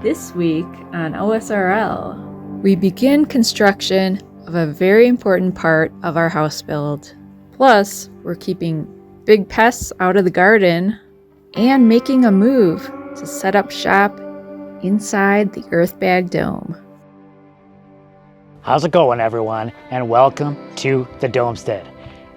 This week on OSRL, we begin construction of a very important part of our house build. Plus, we're keeping big pests out of the garden and making a move to set up shop inside the earthbag dome. How's it going, everyone, and welcome to the Domestead.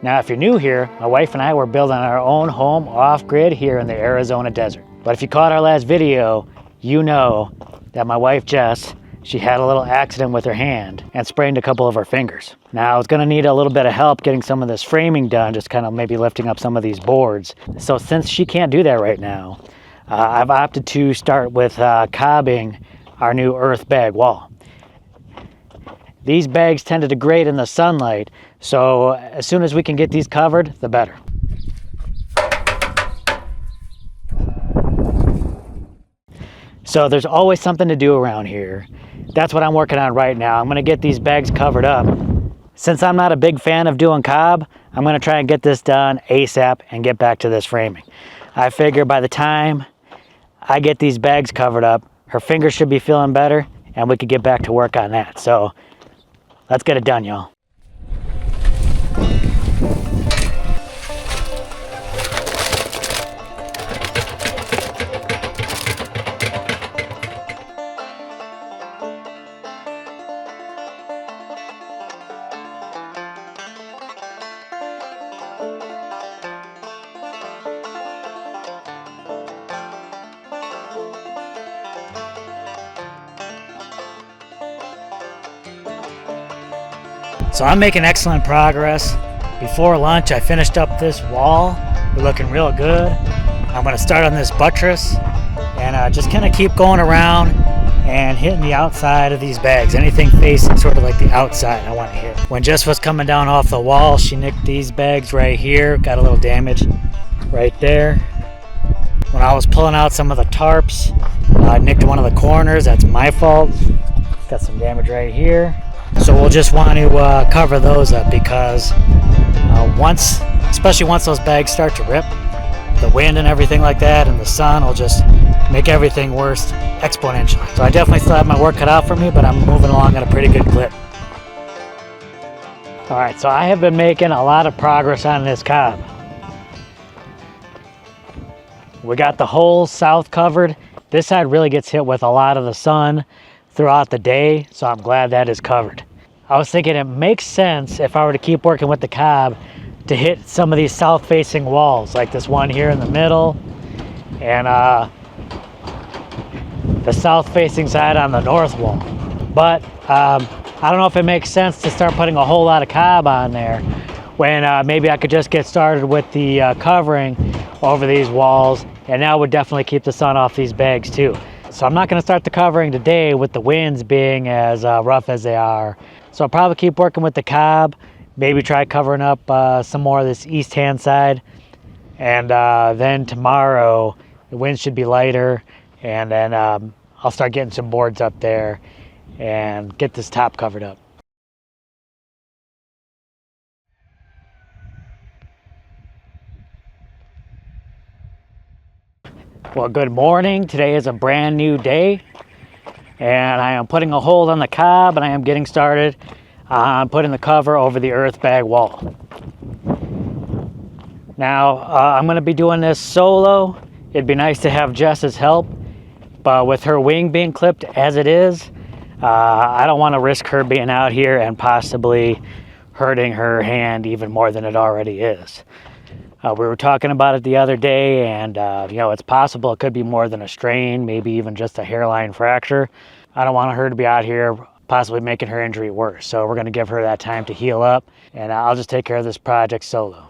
Now, if you're new here, my wife and I were building our own home off-grid here in the Arizona desert. But if you caught our last video, you know that my wife Jess, she had a little accident with her hand and sprained a couple of her fingers. Now, I was gonna need a little bit of help getting some of this framing done, just kind of maybe lifting up some of these boards. So since she can't do that right now, I've opted to start with cobbing our new earth bag wall. These bags tend to degrade in the sunlight, so as soon as we can get these covered, the better. So there's always something to do around here. That's what I'm working on right now. I'm gonna get these bags covered up. Since I'm not a big fan of doing cob, I'm gonna try and get this done ASAP and get back to this framing. I figure by the time I get these bags covered up, her fingers should be feeling better and we could get back to work on that. So let's get it done, y'all. So I'm making excellent progress. Before lunch, I finished up this wall. We're looking real good. I'm gonna start on this buttress and just kind of keep going around and hitting the outside of these bags. Anything facing sort of like the outside, I want to hit. When Jess was coming down off the wall, she nicked these bags right here. Got a little damage right there. When I was pulling out some of the tarps, I nicked one of the corners. That's my fault. Got some damage right here. So we'll just want to cover those up because especially once those bags start to rip, the wind and everything like that and the sun will just make everything worse exponentially. So I definitely still have my work cut out for me, but I'm moving along at a pretty good clip. All right, so I have been making a lot of progress on this cob. We got the whole south covered. This side really gets hit with a lot of the sun throughout the day, so I'm glad that is covered. I was thinking it makes sense if I were to keep working with the cob to hit some of these south-facing walls, like this one here in the middle, and the south-facing side on the north wall. But I don't know if it makes sense to start putting a whole lot of cob on there when maybe I could just get started with the covering over these walls, and that would definitely keep the sun off these bags too. So I'm not going to start the covering today with the winds being as rough as they are. So I'll probably keep working with the cob, maybe try covering up some more of this east hand side. And then tomorrow the winds should be lighter, and then I'll start getting some boards up there and get this top covered up. Well, good morning. Today is a brand new day, and I am putting a hold on the cob, and I am getting started on putting the cover over the earth bag wall. Now, I'm going to be doing this solo. It'd be nice to have Jess's help, but with her wing being clipped as it is, I don't want to risk her being out here and possibly hurting her hand even more than it already is. We were talking about it the other day, and it's possible it could be more than a strain, maybe even just a hairline fracture. I don't want her to be out here possibly making her injury worse, so we're going to give her that time to heal up, and I'll just take care of this project solo.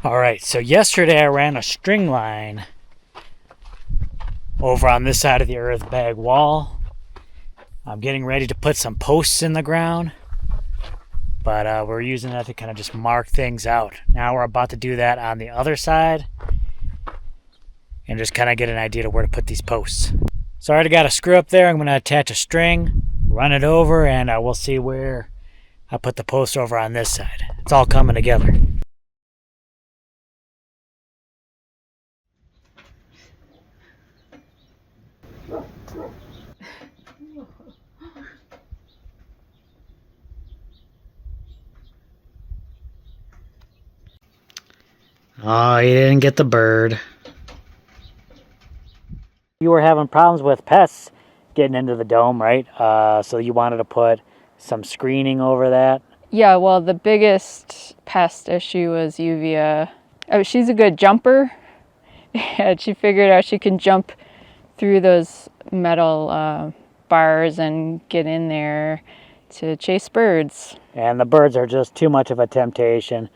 All right, so yesterday I ran a string line over on this side of the earth bag wall. I'm getting ready to put some posts in the ground, but we're using that to kind of just mark things out. Now we're about to do that on the other side and just kind of get an idea of where to put these posts. So I already got a screw up there. I'm going to attach a string, run it over, and we'll see where I put the post over on this side. It's all coming together. Oh, you didn't get the bird. You were having problems with pests getting into the dome, right? So you wanted to put some screening over that. Yeah, well, the biggest pest issue was Uvia. Oh, she's a good jumper. And she figured out she can jump through those metal bars and get in there to chase birds. And the birds are just too much of a temptation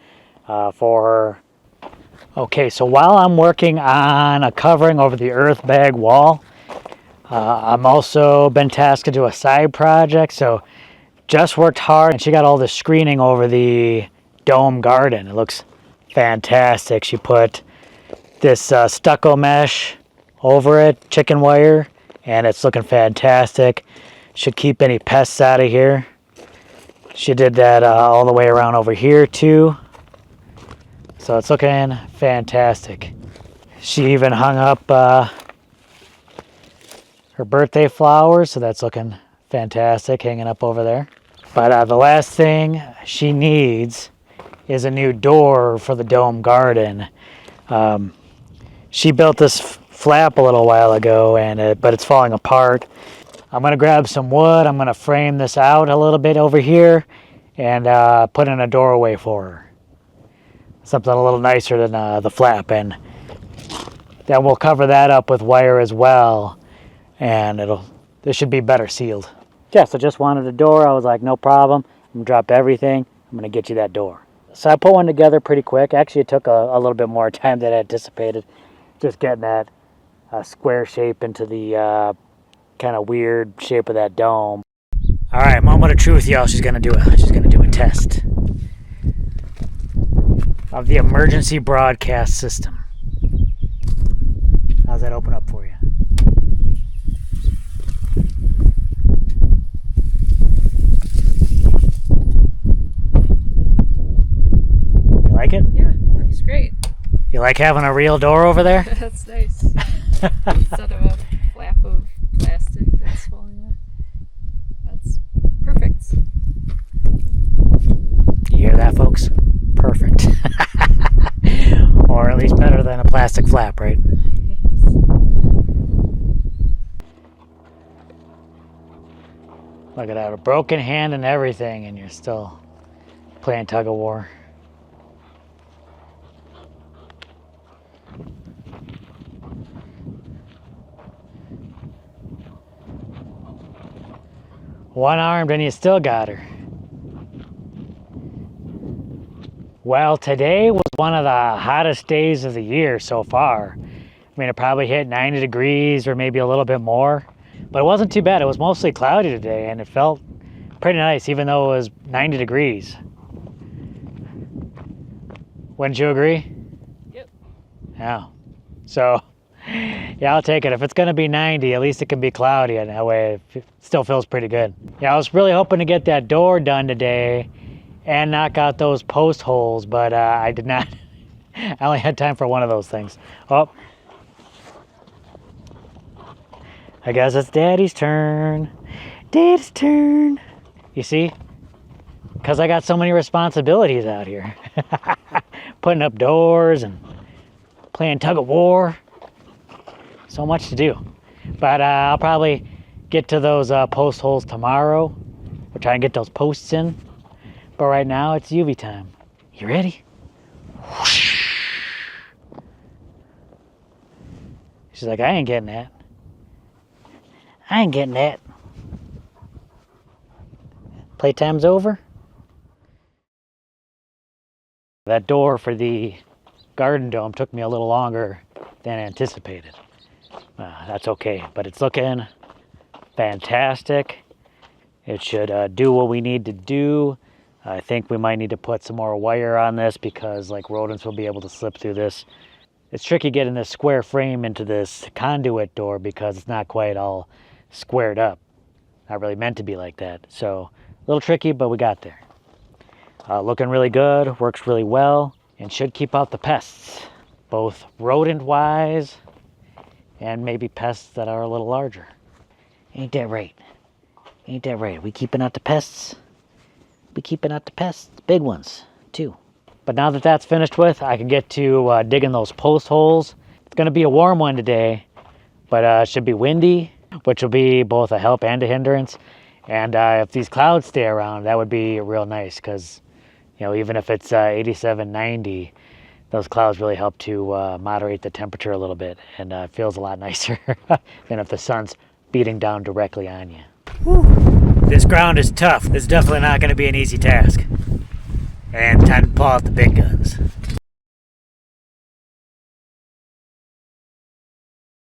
for her. Okay, so while I'm working on a covering over the earth bag wall, I'm also been tasked to do a side project. So just worked hard, and she got all the screening over the dome garden. It looks fantastic. She put this stucco mesh over it, chicken wire, and it's looking fantastic. Should keep any pests out of here. She did that all the way around over here too. So it's looking fantastic. She even hung up her birthday flowers, so that's looking fantastic, hanging up over there. But the last thing she needs is a new door for the dome garden. She built this flap a little while ago, but it's falling apart. I'm gonna grab some wood. I'm gonna frame this out a little bit over here and put in a doorway for her. Something a little nicer than the flap, and then we'll cover that up with wire as well, and this should be better sealed. Yeah, so just wanted a door. I was like, no problem. I'm gonna drop everything. I'm gonna get you that door. So I put one together pretty quick. Actually, it took a little bit more time than I anticipated. Just getting that square shape into the kind of weird shape of that dome. All right, moment of truth, y'all. She's gonna do a test of the emergency broadcast system. How's that open up for you? You like it? Yeah, works great. You like having a real door over there? That's nice. Instead of a flap of plastic that's falling off. That's perfect. You hear that, folks? Perfect. Or at least better than a plastic flap, right? Yes. Look at that, a broken hand and everything, and you're still playing tug of war. One-armed and you still got her. Well, today was one of the hottest days of the year so far. I mean, it probably hit 90 degrees or maybe a little bit more, but it wasn't too bad. It was mostly cloudy today, and it felt pretty nice, even though it was 90 degrees. Wouldn't you agree? Yep. Yeah. So, yeah, I'll take it. If it's going to be 90, at least it can be cloudy, and that way it still feels pretty good. Yeah, I was really hoping to get that door done today and knock out those post holes, but I did not. I only had time for one of those things. Oh, I guess it's Daddy's turn. Daddy's turn. You see? Because I got so many responsibilities out here. Putting up doors and playing tug of war. So much to do. But I'll probably get to those post holes tomorrow. We're trying to get those posts in. But right now, it's UV time. You ready? Whoosh. She's like, I ain't getting that. I ain't getting that. Playtime's over. That door for the garden dome took me a little longer than anticipated. That's okay, but it's looking fantastic. It should do what we need to do. I think we might need to put some more wire on this because like rodents will be able to slip through this. It's tricky getting this square frame into this conduit door because it's not quite all squared up. Not really meant to be like that. So a little tricky, but we got there. Looking really good, works really well, and should keep out the pests, both rodent-wise and maybe pests that are a little larger. Ain't that right? Ain't that right? We keeping out the pests? We keeping out the pests, big ones too. But now that that's finished with, I can get to digging those post holes. It's gonna be a warm one today, but it should be windy, which will be both a help and a hindrance. And if these clouds stay around, that would be real nice because, you know, even if it's 87, 90, those clouds really help to moderate the temperature a little bit, and it feels a lot nicer than if the sun's beating down directly on you. Whew. This ground is tough. This is definitely not going to be an easy task. And time to pull out the big guns.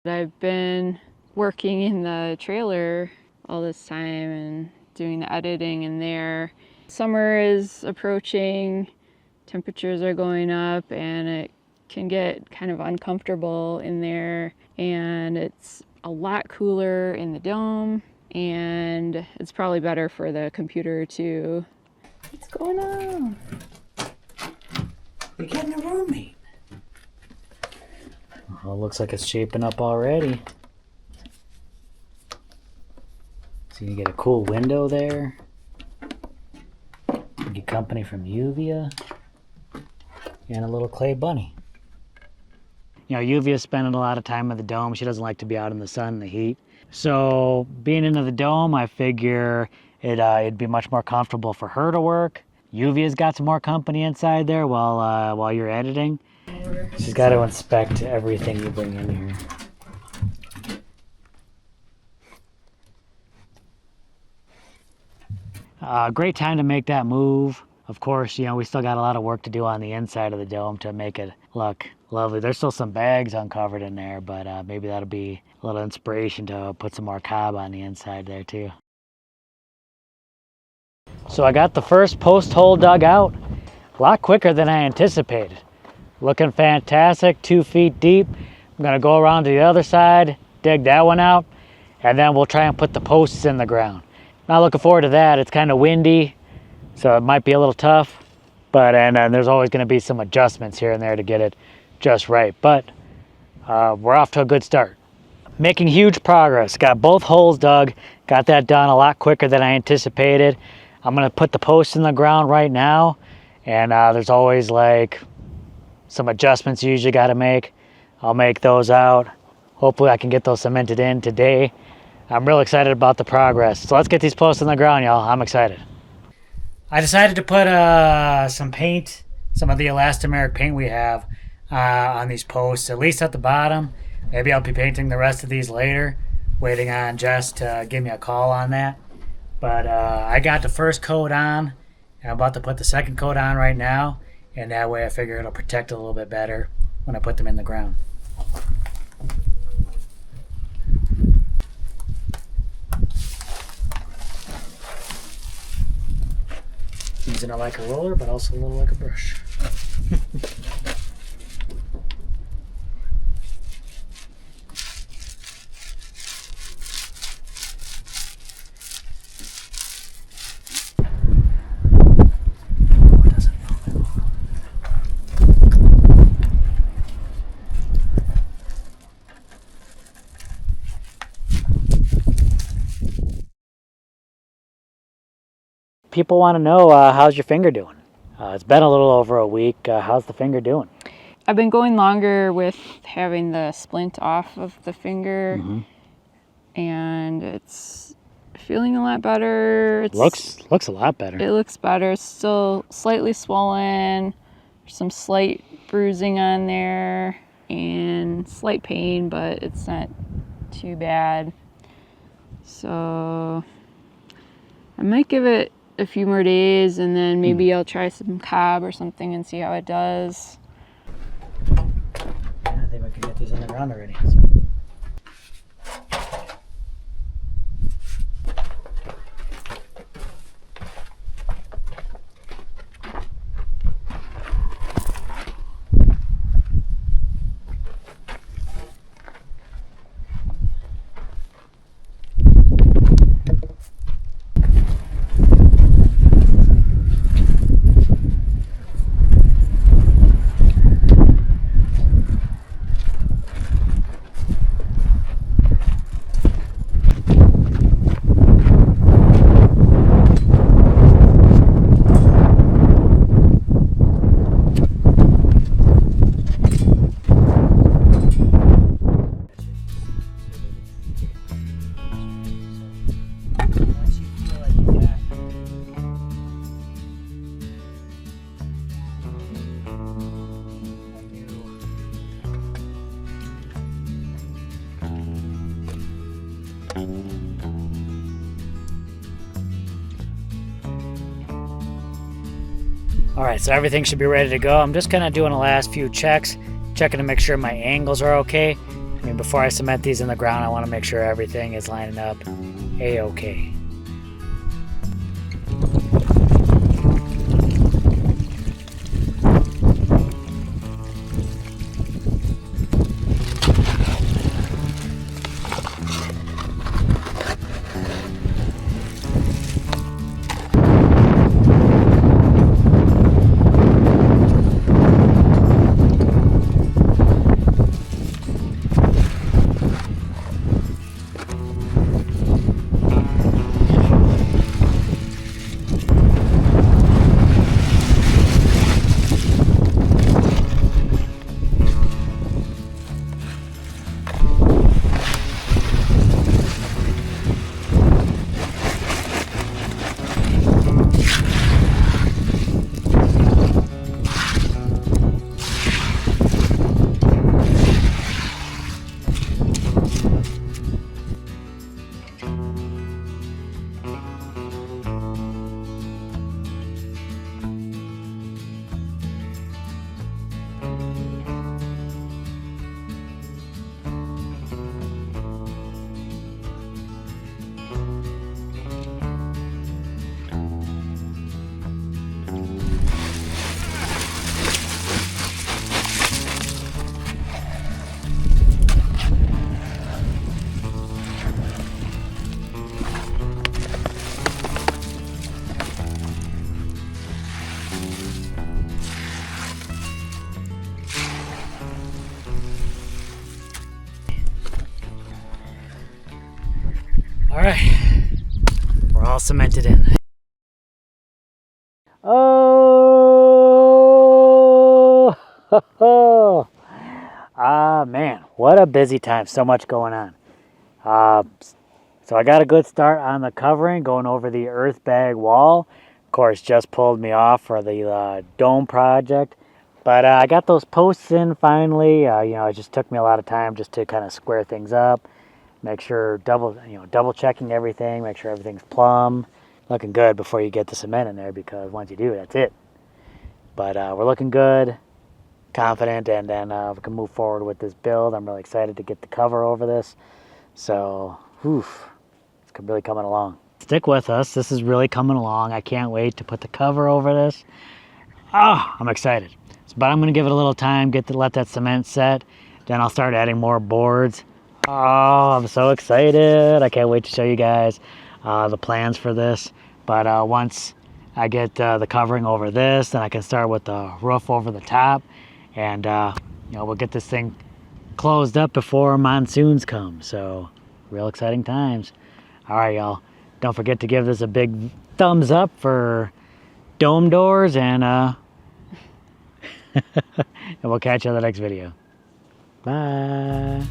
I've been working in the trailer all this time and doing the editing in there. Summer is approaching, temperatures are going up, and it can get kind of uncomfortable in there, and it's a lot cooler in the dome, and it's probably better for the computer too. What's going on? You're getting a roommate. Well, it looks like it's shaping up already. So you get a cool window there. You get company from Uvia. And a little clay bunny. You know, Uvia's spending a lot of time in the dome. She doesn't like to be out in the sun and the heat. So being into the dome, I figure it'd be much more comfortable for her to work. Uvia's got some more company inside there while you're editing. She's got to inspect everything you bring in here. Great time to make that move. Of course, you know, we still got a lot of work to do on the inside of the dome to make it look lovely. There's still some bags uncovered in there, but maybe that'll be a little inspiration to put some more cob on the inside there too. So I got the first post hole dug out a lot quicker than I anticipated. Looking fantastic, 2 feet deep. I'm gonna go around to the other side, dig that one out, and then we'll try and put the posts in the ground. Not looking forward to that. It's kind of windy, so it might be a little tough, but and there's always going to be some adjustments here and there to get it just right. But we're off to a good start. Making huge progress. Got both holes dug. Got that done a lot quicker than I anticipated. I'm going to put the posts in the ground right now, and there's always like some adjustments you usually got to make. I'll make those out. Hopefully I can get those cemented in today. I'm real excited about the progress. So let's get these posts in the ground, y'all. I'm excited. I decided to put some paint, some of the elastomeric paint we have on these posts, at least at the bottom. Maybe I'll be painting the rest of these later, waiting on Jess to give me a call on that. But I got the first coat on, and I'm about to put the second coat on right now, and that way I figure it'll protect a little bit better when I put them in the ground. Using it like a roller, but also a little like a brush. People want to know, how's your finger doing? It's been a little over a week. How's the finger doing? I've been going longer with having the splint off of the finger, and it's feeling a lot better. It looks a lot better. It looks better. It's still slightly swollen. There's some slight bruising on there and slight pain, but it's not too bad. So I might give it a few more days, and then maybe I'll try some cob or something and see how it does. we can get these in the ground already. All right, so everything should be ready to go. I'm just kind of doing the last few checks, checking to make sure my angles are okay. I mean, before I cement these in the ground, I want to make sure everything is lining up a-okay. All right, we're all cemented in. Oh, man, what a busy time. So much going on. So I got a good start on the covering, going over the earthbag wall. Of course, just pulled me off for the dome project. But I got those posts in finally. It just took me a lot of time just to kind of square things up. Make sure double checking everything, make sure everything's plumb, looking good before you get the cement in there, because once you do, that's it. But we're looking good, confident, and then we can move forward with this build. I'm really excited to get the cover over this. So, it's really coming along. Stick with us. This is really coming along. I can't wait to put the cover over this. I'm excited. But I'm going to give it a little time, let that cement set. Then I'll start adding more boards. Oh, I'm so excited. I can't wait to show you guys the plans for this. But once I get the covering over this, then I can start with the roof over the top. And, we'll get this thing closed up before monsoons come. So, real exciting times. All right, y'all. Don't forget to give this a big thumbs up for dome doors. And, and we'll catch you on the next video. Bye.